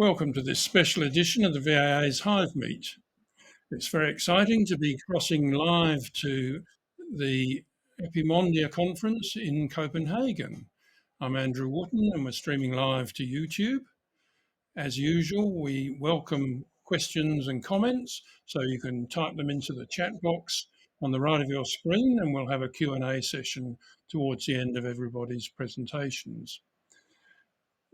Welcome to this special edition of the VAA's Hive Meet. It's very exciting to be crossing live to the Apimondia conference in Copenhagen. I'm Andrew Wotton and we're streaming live to YouTube. As usual, we welcome questions and comments, so you can type them into the chat box on the right of your screen and we'll have a Q&A session towards the end of everybody's presentations.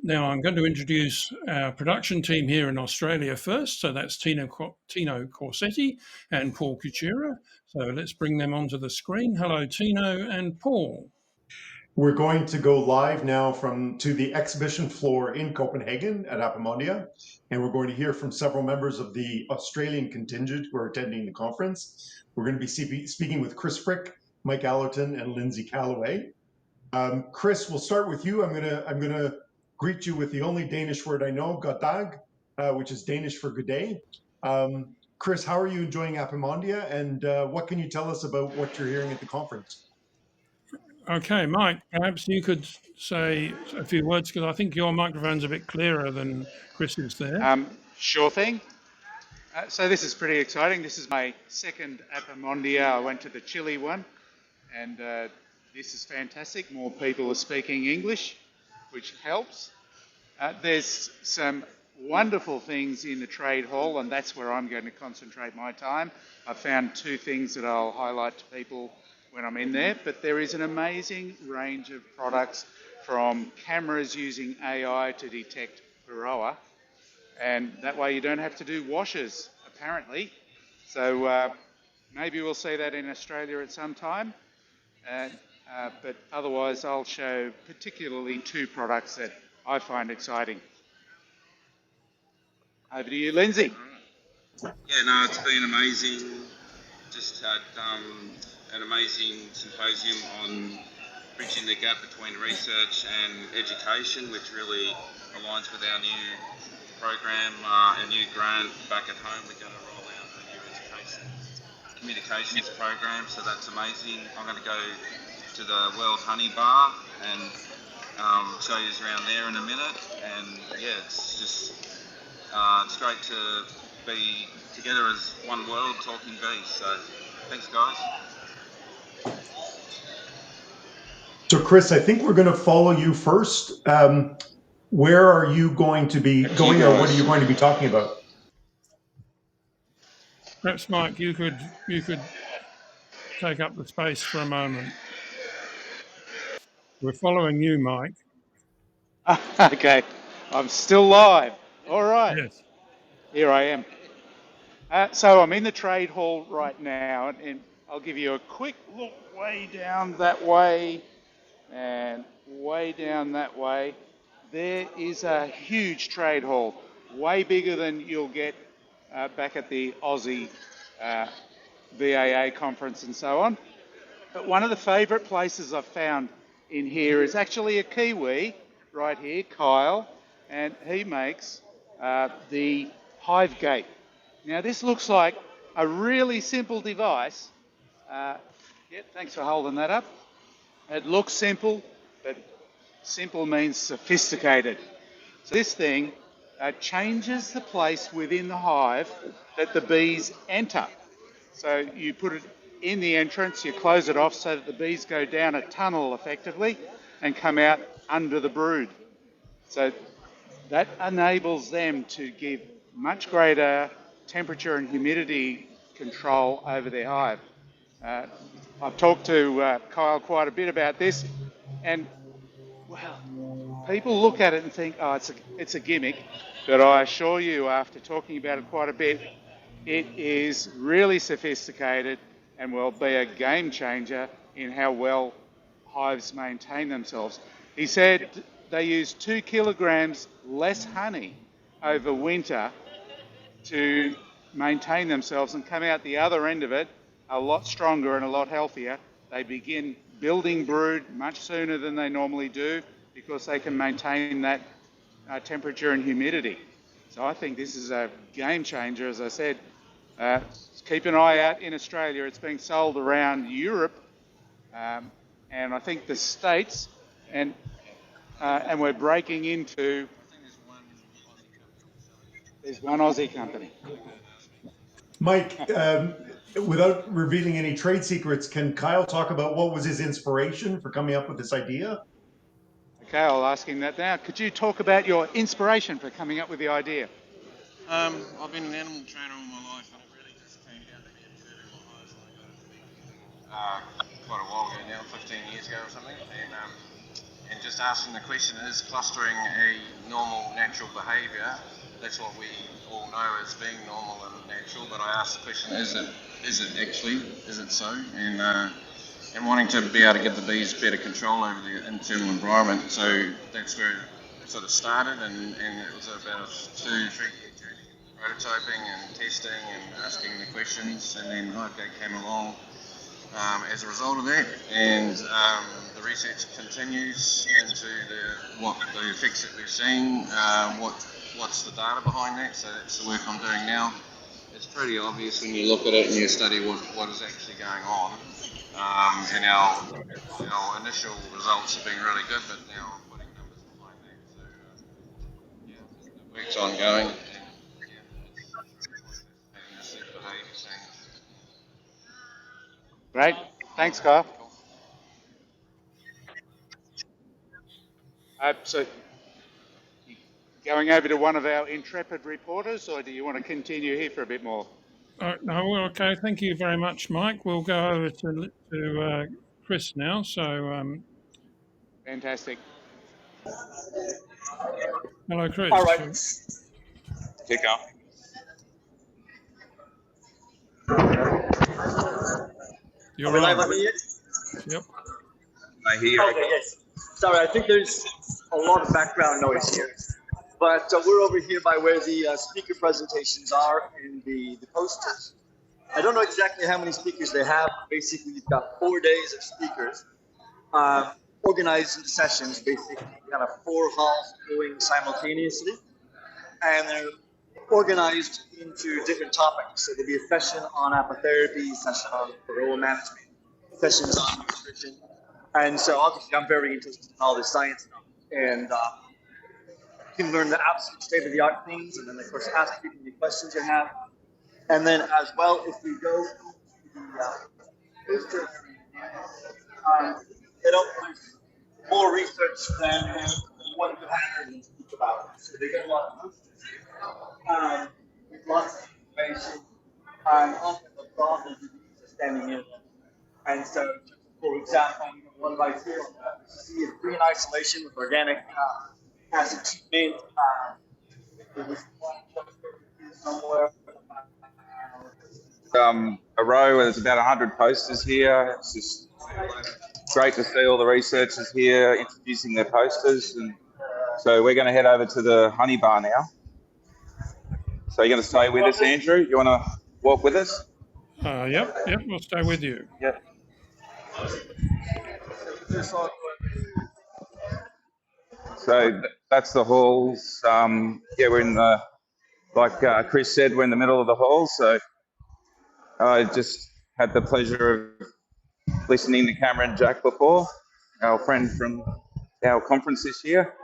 Now I'm going to introduce our production team here in Australia first. So that's Tino Corsetti and Paul Kuchera. So let's bring them onto the screen. Hello, Tino and Paul. We're going to go live now to the exhibition floor in Copenhagen at Apimondia, and we're going to hear from several members of the Australian contingent who are attending the conference. We're going to be speaking with Chris Frick, Mike Allerton, and Lindsay Calloway. Chris, we'll start with you. I'm gonna greet you with the only Danish word I know, goddag, which is Danish for good day. Chris, how are you enjoying Apimondia, and what can you tell us about what you're hearing at the conference? Okay, Mike, perhaps you could say a few words because I think your microphone's a bit clearer than Chris's there. Sure thing. So this is pretty exciting. This is my second Apimondia. I went to the Chile one, and this is fantastic. More people are speaking English, which helps. There's some wonderful things in the trade hall, and that's where I'm going to concentrate my time. I've found two things that I'll highlight to people when I'm in there, but there is an amazing range of products, from cameras using AI to detect varroa, and that way you don't have to do washes, apparently. So maybe we'll see that in Australia at some time. But otherwise, I'll show particularly two products that I find exciting. Over to you, Lindsay. Yeah, no, it's been amazing. Just had an amazing symposium on bridging the gap between research and education, which really aligns with our new program, our new grant back at home. We're going to roll out a new education communications program, so that's amazing. I'm going to go to the World Honey Bar and show you around there in a minute. And yeah, it's just it's great to be together as one world talking bees. So thanks, guys. So Chris, I think we're going to follow you first. Where are you going to be going, or what are you going to be talking about? Perhaps, Mike, you could take up the space for a moment. We're following you, Mike. Okay, I'm still live. All right, Yes. Here I am. So I'm in the trade hall right now, and I'll give you a quick look way down that way and way down that way. There is a huge trade hall, way bigger than you'll get back at the Aussie VAA conference and so on. But one of the favourite places I've found in here is actually a Kiwi right here, Kyle, and he makes the Hive Gate. Now this looks like a really simple device. Thanks for holding that up. It looks simple, but simple means sophisticated. So this thing changes the place within the hive that the bees enter. So you put it in the entrance, you close it off so that the bees go down a tunnel effectively and come out under the brood. So that enables them to give much greater temperature and humidity control over their hive. I've talked to Kyle quite a bit about this, and well, people look at it and think, oh, it's a gimmick, but I assure you, after talking about it quite a bit, it is really sophisticated and will be a game changer in how well hives maintain themselves. He said they use 2 kilograms less honey over winter to maintain themselves and come out the other end of it a lot stronger and a lot healthier. They begin building brood much sooner than they normally do because they can maintain that temperature and humidity. So I think this is a game changer, as I said. Keep an eye out in Australia. It's being sold around Europe and I think the States, and we're breaking into There's one Aussie company. Mike, without revealing any trade secrets, can Kyle talk about what was his inspiration for coming up with this idea? Okay, I'll ask him that now. Could you talk about your inspiration for coming up with the idea? I've been an animal trainer all my life, and it really just came down to me observing my hives when I got into beekeeping quite a while ago now, 15 years ago or something, and just asking the question, is clustering a normal, natural behaviour? That's what we all know as being normal and natural, but I asked the question, is it actually, is it so? And wanting to be able to give the bees better control over the internal environment. So that's where it sort of started, and it was about a 2-3 year journey, prototyping and testing and asking the questions, and then Highgate came along as a result of that, and the research continues into the effects that we're seeing, what's the data behind that, so that's the work I'm doing now. It's pretty obvious when you look at it and you study what is actually going on. And our initial results have been really good, but now I'm putting numbers behind that. So the work's ongoing, and it's quite fascinating to see the behaviour change. Great. Thanks, Kyle. So, going over to one of our intrepid reporters, or do you want to continue here for a bit more? No, well, okay. Thank you very much, Mike. We'll go over to Chris now. So, Fantastic. hello, Chris. All right. Kick off. You're Are we live on. on me yet? Yep. I hear Okay, yes. Sorry, I think there's a lot of background noise here. But we're over here by where the speaker presentations are and the posters. I don't know exactly how many speakers they have. Basically, you've got 4 days of speakers organized into sessions, basically kind of 4 halls going simultaneously. And they're organized into different topics. So there'll be a session on apitherapy, session on varroa management, sessions on nutrition. And so obviously I'm very interested in all this science stuff. And you can learn the absolute state-of-the-art things, and then of course ask people any questions you have. And then as well, if we go to the poster area, they don't produce more research than what you have to speak about. So they get a lot of posters with lots of information, and often the problem is standing in. And so, for example, one right here, see a green isolation with organic acid treatment. There was one somewhere. A row where there's about 100 posters here. It's just great to see all the researchers here introducing their posters. And so we're going to head over to the honey bar now. So you're going to stay with us, Andrew? You want to walk with us? Yep. We'll stay with you. Yep. So that's the halls. We're in the, like Chris said, we're in the middle of the hall. So I just had the pleasure of listening to Cameron Jack before, our friend from our conference this year.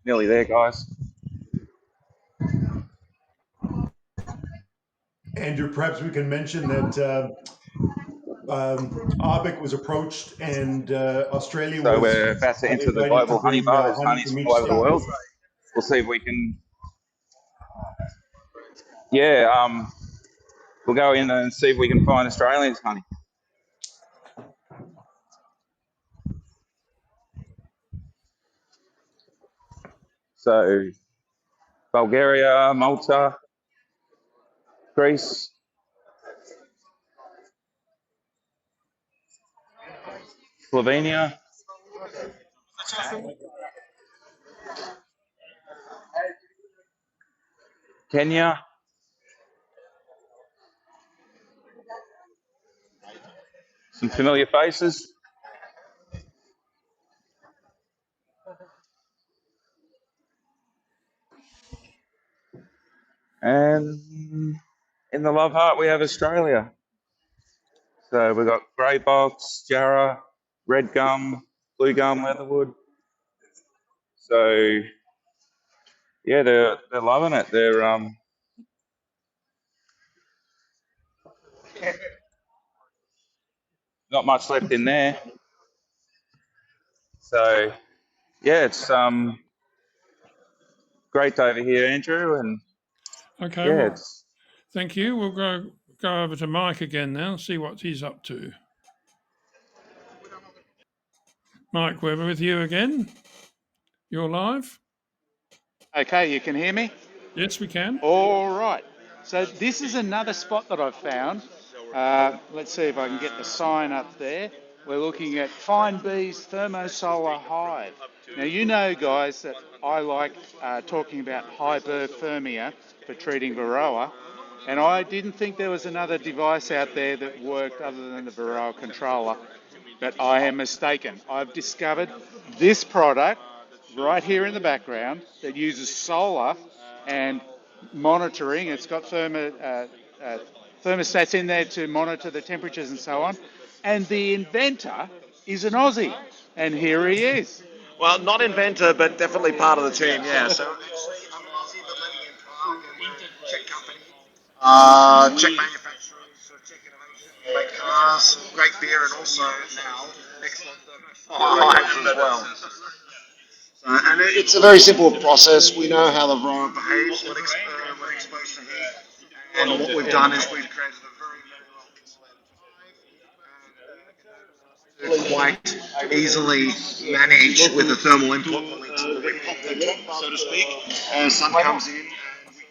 Nearly there, guys. Andrew, perhaps we can mention that ABIC was approached and Australia So was we're about to enter the invited to global honey bring bar. There's honey honeys from from each all over the state. world. We'll see if we can. We'll go in and see if we can find Australians honey. So Bulgaria, Malta, Greece, Slovenia, Kenya, some familiar faces. And in the Love Heart, we have Australia. So we've got Grey Box, Jarrah, Red Gum, blue gum leatherwood. So yeah, they're loving it. They're not much left in there. So yeah, it's great over here, Andrew, and Okay, yeah, well, it's thank you. We'll go over to Mike again now, see what he's up to. Mike, we're with you again. You're live. Okay, you can hear me? Yes, we can. All right. So this is another spot that I've found. Let's see if I can get the sign up there. We're looking at Fine Bee's Thermosolar Hive. Now you know, guys, that I like talking about hyperthermia for treating Varroa, and I didn't think there was another device out there that worked other than the Varroa controller, but I am mistaken. I've discovered this product right here in the background that uses solar and monitoring. It's got thermostats in there to monitor the temperatures and so on. And the inventor is an Aussie, and here he is. Well, not inventor, but definitely part of the team. Yeah. So actually, I'm an Aussie, but living in Prague, and we're a Czech company. Czech manufacturers, Czech innovation. We make cars, great beer, and also now excellent hives as well. And it's a very simple process. We know how the varroa behaves when exposed to heat. And what we've done is we've created a very, very well insulated hive quite easily manage with the thermal input when we pop the top, so to speak. Sun comes in,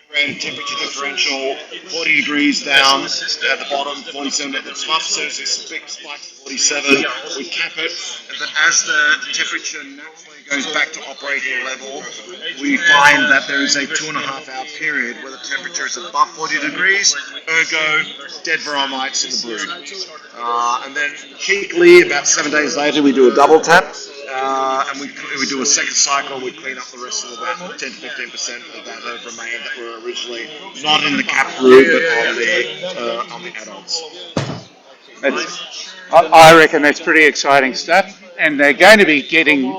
create a temperature differential, 40 degrees down at the bottom, 47 at the top, so it's a big spike to 47. We cap it, and then as the temperature naturally goes back to operating level, we find that there is a 2.5 hour period where the temperature is above 40 degrees, ergo dead varroa mites in the brood. And then cheekily, about 7 days later, we do a double tap. And we do a second cycle, and we clean up the rest of about 10 to 15% of that have remained that were originally not in the cap brood, but on the adults. I reckon that's pretty exciting stuff. And they're going to be getting.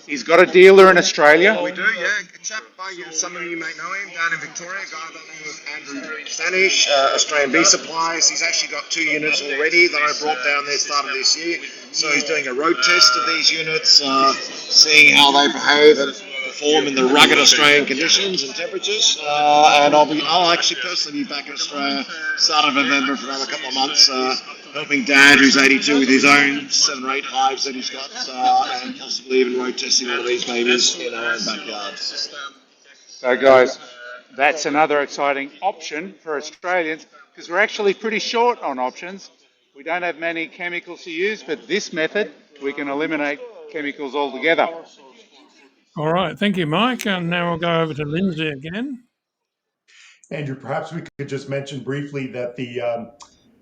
He's got a dealer in Australia. We do, yeah. A chap some of you may know him down in Victoria, a guy by the name of Andrew Stanish, Australian Bee Supplies. He's actually got 2 units already that I brought down there start of this year. So he's doing a road test of these units, seeing how they behave and perform in the rugged Australian conditions and temperatures. And I'll actually personally be back in Australia start of November for another couple of months, helping Dad, who's 82, with his own 7 or 8 hives that he's got, and possibly even road testing one of these babies in our own backyard. So, guys, that's another exciting option for Australians because we're actually pretty short on options. We don't have many chemicals to use, but this method, we can eliminate chemicals altogether. All right, thank you, Mike. And now we'll go over to Lindsay again. Andrew, perhaps we could just mention briefly that the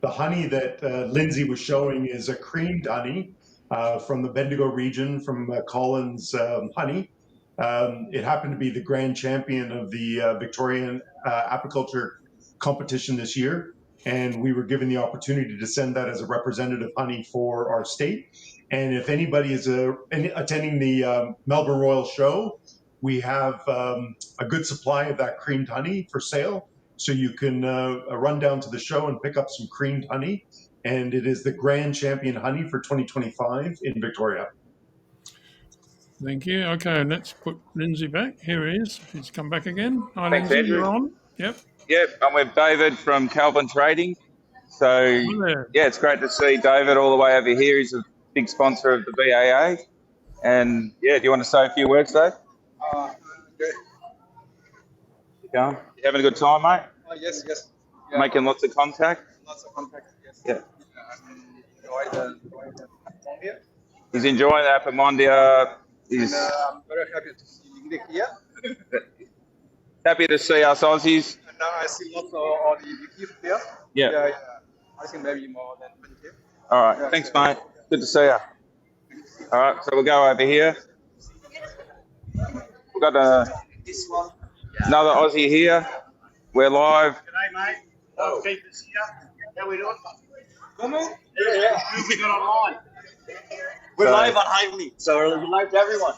honey that Lindsay was showing is a creamed honey from the Bendigo region, from Collins Honey. It happened to be the grand champion of the Victorian apiculture competition this year, and we were given the opportunity to send that as a representative honey for our state. And if anybody is attending the Melbourne Royal Show, we have a good supply of that creamed honey for sale. So you can run down to the show and pick up some creamed honey. And it is the grand champion honey for 2025 in Victoria. Thank you. Okay, let's put Lindsay back. Here he is. He's come back again. Hi, Thanks, Lindsay. Andrew. You're on. Yep. Yep, I'm with David from Calvin Trading. So yeah, it's great to see David all the way over here. He's a big sponsor of the BAA. And yeah, do you want to say a few words, Dave? You having a good time, mate? Yes. Yeah. Making lots of contact? Lots of contacts, yes. Yeah. Enjoy the Apimondia. He's enjoying the Apimondia. He's I'm very happy to see Linda here. happy to see us Aussies. And now I see lots of all the beekeepers there. Yeah. I think maybe more than 20 here. All right. Yeah, Thanks, so, mate. Good to see you. All right. So we'll go over here. We've got this one. another Aussie here. We're live. G'day, mate. Keep this here. How we doing? Come on. Yeah. Who we got online? We're So- live on Hivemeet, so we're live to everyone.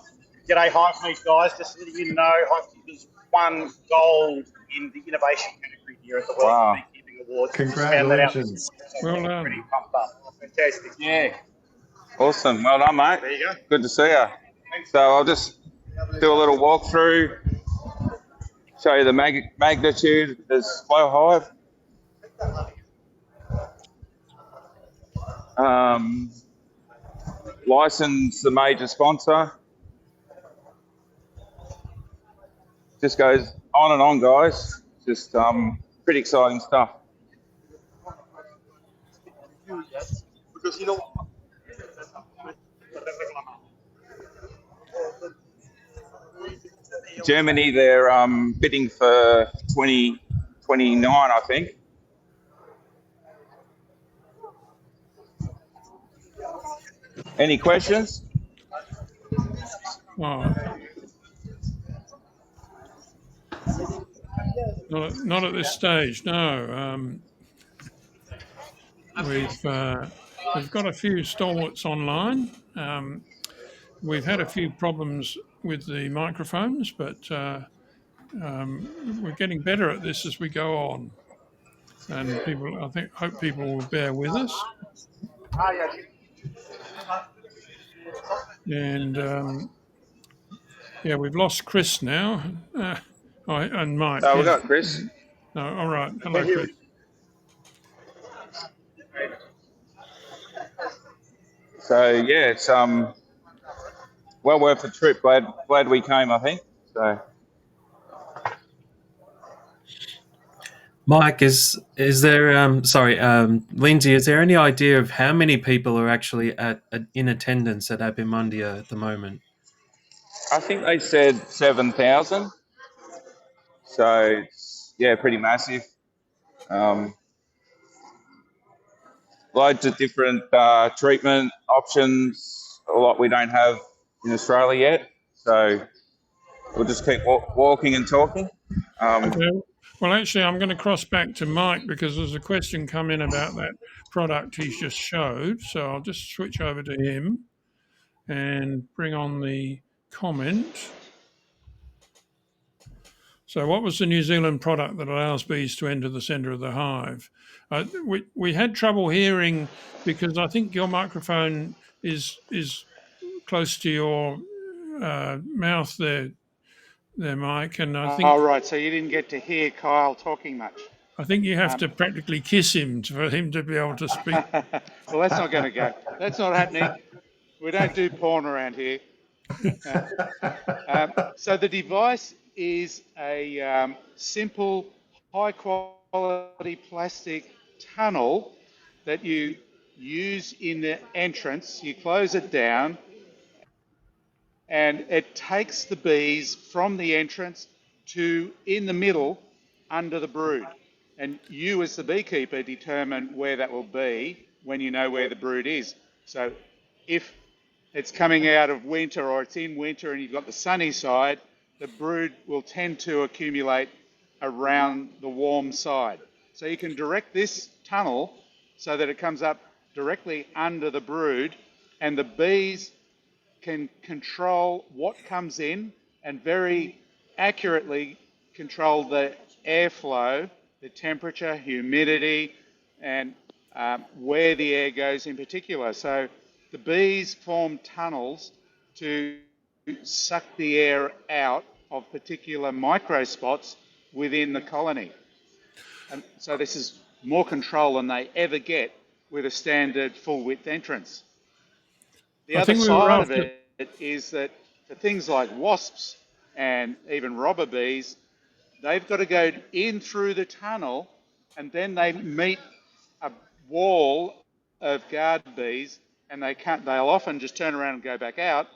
G'day, Hivemeet guys. Just letting you know, Hivemeet has won gold in the innovation category here at the World Wow. Beekeeping Awards. Congratulations. Well Pretty done. pumped up. Fantastic. Yeah. Awesome. Well done, mate. There you go. Good to see you. So I'll just do a little walkthrough, show you the magnitude of this flow hive. License the major sponsor. Just goes on and on, guys. Just pretty exciting stuff. Because you know. Germany, they're bidding for 2029, I think. Any questions? Oh. Not at this stage, no. We've got a few stalwarts online. We've had a few problems with the microphones, but we're getting better at this as we go on. And people, hope people will bear with us. And yeah, we've lost Chris now, and Mike. So we've got Chris. No, all right. Hello, Chris. So yeah, it's well worth the trip. Glad we came, I think. So Mike, is there Lindsay, is there any idea of how many people are actually in attendance at Apimondia at the moment? I think they said 7,000. So it's, yeah, pretty massive. Loads of different treatment options, a lot we don't have in Australia yet. So we'll just keep walking and talking. Okay. Well, actually, I'm going to cross back to Mike because there's a question come in about that product he's just showed. So I'll just switch over to him and bring on the comment. So what was the New Zealand product that allows bees to enter the centre of the hive? We had trouble hearing because I think your microphone is close to your mouth there, Mike, and I think. Oh, right. So you didn't get to hear Kyle talking much. I think you have to practically kiss him for him to be able to speak. Well, that's not going to go. That's not happening. We don't do porn around here. So the device is a simple, high-quality plastic tunnel that you use in the entrance. You close it down, and it takes the bees from the entrance to in the middle under the brood. And you, as the beekeeper, determine where that will be when you know where the brood is. So if it's coming out of winter or it's in winter and you've got the sunny side, the brood will tend to accumulate around the warm side. So you can direct this tunnel so that it comes up directly under the brood, and the bees can control what comes in and very accurately control the airflow, the temperature, humidity, and where the air goes in particular. So the bees form tunnels to suck the air out of particular microspots within the colony. And so this is more control than they ever get with a standard full width entrance. The other side of it is that for things like wasps and even robber bees, they've got to go in through the tunnel and then they meet a wall of guard bees, and they'll often just turn around and go back out,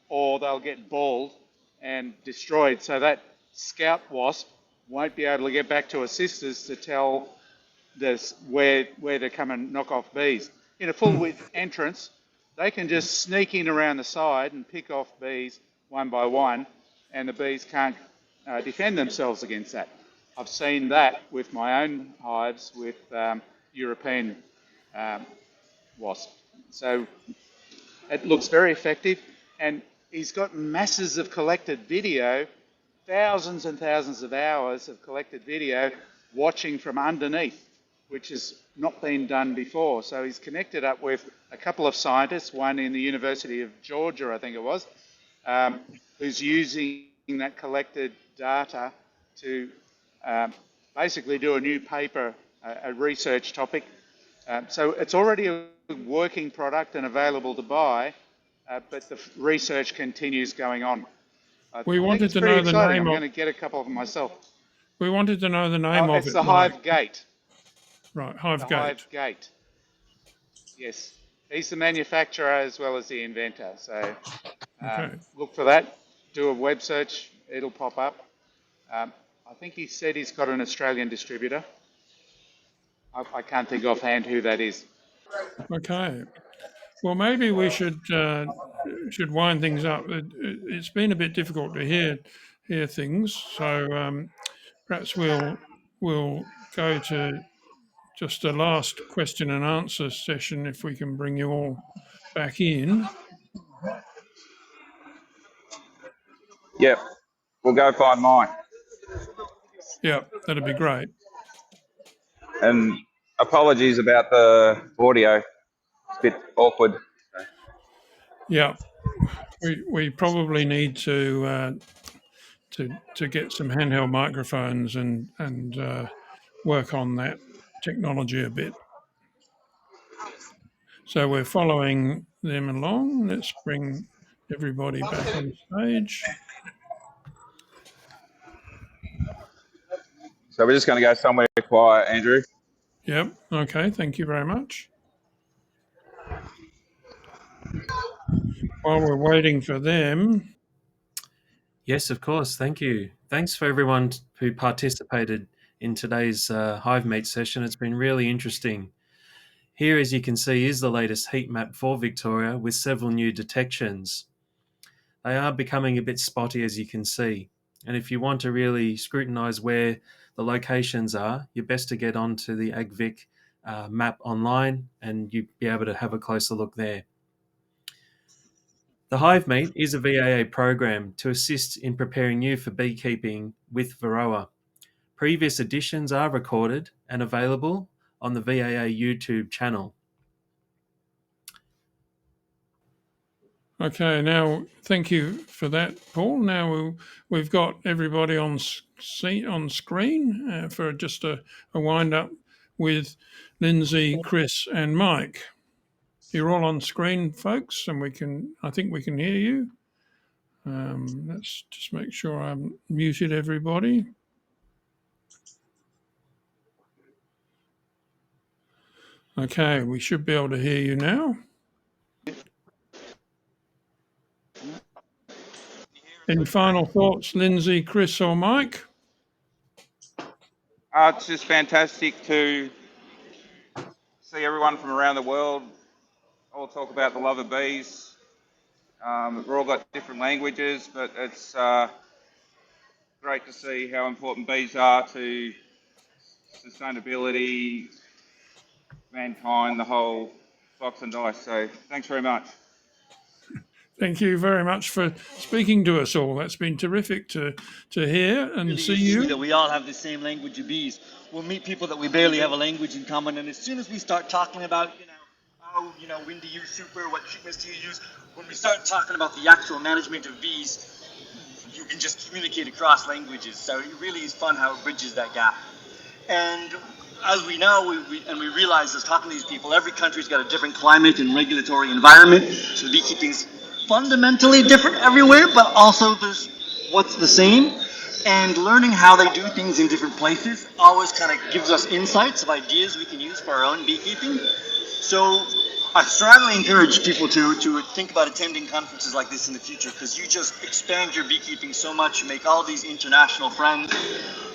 or they'll get balled and destroyed. So that scout wasp won't be able to get back to her sisters to tell this where to come and knock off bees. In a full width entrance, they can just sneak in around the side and pick off bees one by one, and the bees can't defend themselves against that. I've seen that with my own hives with European wasps. So it looks very effective, and he's got masses of collected video, thousands and thousands of hours of collected video watching from underneath, which has not been done before. So he's connected up with a couple of scientists, one in the University of Georgia, I think it was, who's using that collected data to basically do a new paper, a research topic. So it's already a working product and available to buy, but the research continues going on. I We think wanted it's to pretty know the exciting. name I'm of. going to get a couple of them myself. We wanted to know the name of It's it, the Mike. Hive Gate. Right, The Hive Gate. Hive Gate. Yes. He's the manufacturer as well as the inventor. So Okay. look for that. Do a web search. It'll pop up. I think he said he's got an Australian distributor. I can't think offhand who that is. Okay. Well, maybe we should wind things up. It's been a bit difficult to hear things, so perhaps we'll go to just a last question and answer session if we can bring you all back in. Yep, we'll go find mine. Yeah, that'd be great. And apologies about the audio. It's a bit awkward. Yeah, we probably need to get some handheld microphones and work on that technology a bit. So we're following them along. Let's bring everybody back on stage. So we're just going to go somewhere quiet, Andrew. Yep. Okay. Thank you very much. While we're waiting for them. Yes, of course. Thank you. Thanks for everyone who participated in today's Hive Meet session. It's been really interesting. Here, as you can see, is the latest heat map for Victoria with several new detections. They are becoming a bit spotty, as you can see. And if you want to really scrutinise where the locations are, you're best to get onto the AgVic map online and you'll be able to have a closer look there. The HiveMeet is a VAA program to assist in preparing you for beekeeping with Varroa. Previous editions are recorded and available on the VAA YouTube channel. Okay, now thank you for that, Paul. Now we've got everybody on screen for just a wind up with Lindsay, Chris, and Mike. You're all on screen, folks, and I think we can hear you. Let's just make sure I've muted everybody. Okay, we should be able to hear you now. Any final thoughts, Lindsay, Chris, or Mike? It's just fantastic to see everyone from around the world all talk about the love of bees. We've all got different languages, but it's great to see how important bees are to sustainability, mankind, the whole box and dice. So thanks very much. Thank you very much for speaking to us all. That's been terrific to hear and Really see easy you. that we all have the same language of bees. We'll meet people that we barely have a language in common, and as soon as we start talking about, when do you super, what treatments do you use, when we start talking about the actual management of bees, you can just communicate across languages. So it really is fun how it bridges that gap. And as we know, we realize as talking to these people, every country's got a different climate and regulatory environment. So beekeeping's fundamentally different everywhere, but also there's what's the same. And learning how they do things in different places always kind of gives us insights of ideas we can use for our own beekeeping. So I strongly encourage people to think about attending conferences like this in the future, because you just expand your beekeeping so much, you make all these international friends.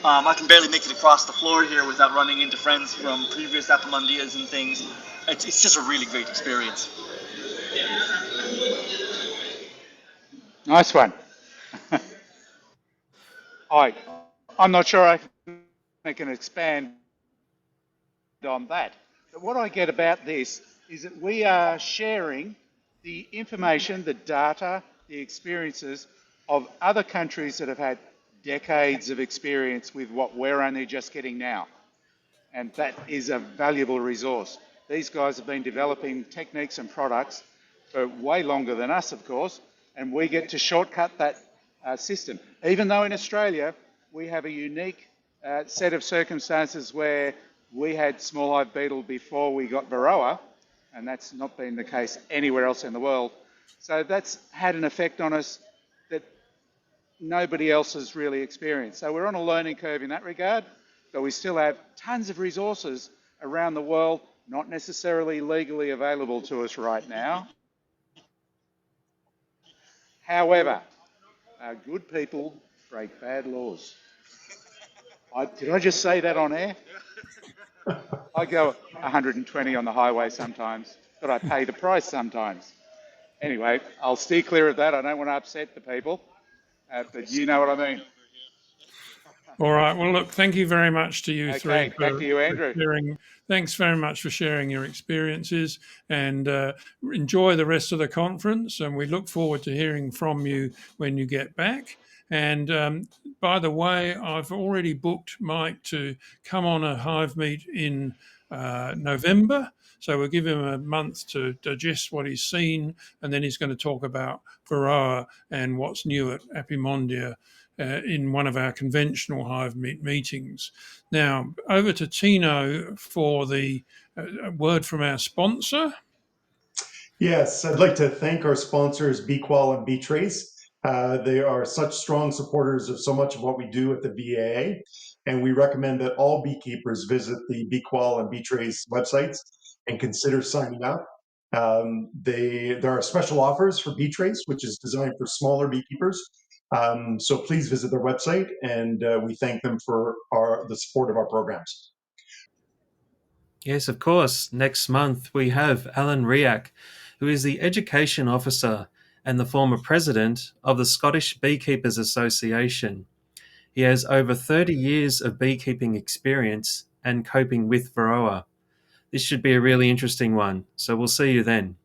I can barely make it across the floor here without running into friends from previous Apimondias and things. It's just a really great experience. Nice one. I'm not sure I can expand on that. But what I get about this is that we are sharing the information, the data, the experiences of other countries that have had decades of experience with what we're only just getting now. And that is a valuable resource. These guys have been developing techniques and products for way longer than us, of course, and we get to shortcut that system. Even though in Australia we have a unique set of circumstances where we had small hive beetle before we got Varroa, and that's not been the case anywhere else in the world. So that's had an effect on us that nobody else has really experienced. So we're on a learning curve in that regard, but we still have tons of resources around the world, not necessarily legally available to us right now. However, good people break bad laws. Did I just say that on air? I go 120 on the highway sometimes, but I pay the price sometimes. Anyway, I'll steer clear of that. I don't want to upset the people, but you know what I mean. All right. Well, look, thank you very much to you three Okay, back to you, Andrew. sharing. Thanks very much for sharing your experiences, and enjoy the rest of the conference. And we look forward to hearing from you when you get back. And by the way, I've already booked Mike to come on a hive meet in November. So we'll give him a month to digest what he's seen, and then he's going to talk about Varroa and what's new at Apimondia in one of our conventional hive meetings. Now, over to Tino for the word from our sponsor. Yes, I'd like to thank our sponsors, BQual and BTrace. They are such strong supporters of so much of what we do at the VAA, and we recommend that all beekeepers visit the BQual and BTrace websites and consider signing up. There are special offers for BTrace, which is designed for smaller beekeepers. So please visit their website, and we thank them for the support of our programs. Yes, of course. Next month we have Alan Riak, who is the Education Officer and the former President of the Scottish Beekeepers Association. He has over 30 years of beekeeping experience and coping with Varroa. This should be a really interesting one, so we'll see you then.